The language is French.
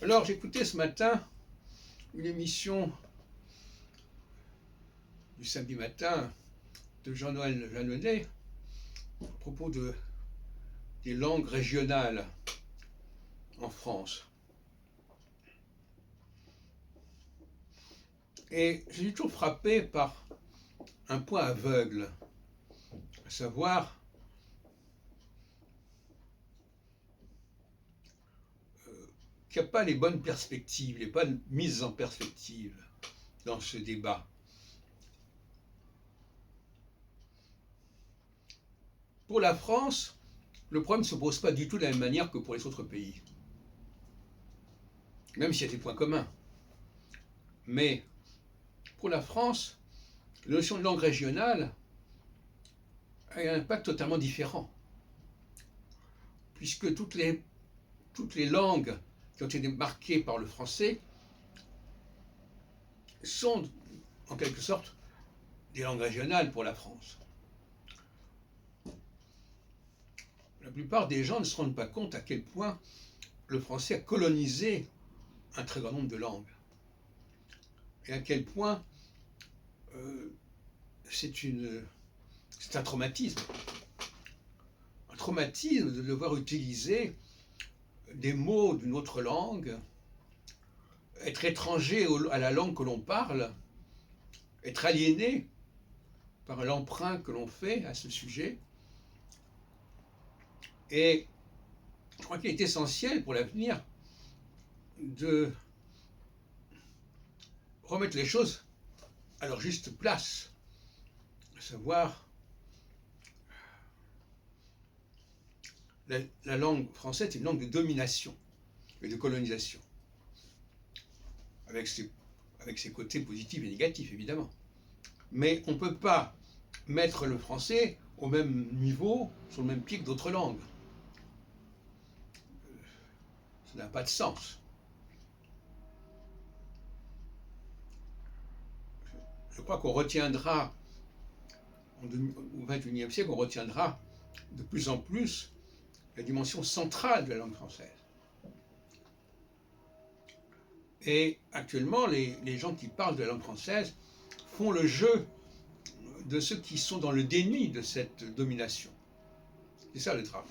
Alors j'écoutais ce matin une émission du samedi matin de Jean-Noël Jeannonnet à propos des langues régionales en France. Et je suis toujours frappé par un point aveugle, à savoir qu'il n'y a pas les bonnes perspectives, les bonnes mises en perspective dans ce débat. Pour la France, le problème ne se pose pas du tout de la même manière que pour les autres pays, même s'il y a des points communs. Mais pour la France, la notion de langue régionale a un impact totalement différent, puisque toutes les langues qui ont été marquées par le français sont en quelque sorte des langues régionales pour la France. La plupart des gens ne se rendent pas compte à quel point le français a colonisé un très grand nombre de langues et à quel point c'est un traumatisme. Un traumatisme de devoir utiliser des mots d'une autre langue, être étranger à la langue que l'on parle, être aliéné par l'emprunt que l'on fait à ce sujet. Et je crois qu'il est essentiel pour l'avenir de remettre les choses à leur juste place, à savoir la langue française est une langue de domination et de colonisation, avec ses côtés positifs et négatifs évidemment. Mais on ne peut pas mettre le français au même niveau, sur le même pied que d'autres langues. Ça n'a pas de sens. Je crois qu'on retiendra, au XXIe siècle, on retiendra de plus en plus la dimension centrale de la langue française. Et actuellement, les gens qui parlent de la langue française font le jeu de ceux qui sont dans le déni de cette domination. C'est ça le drame.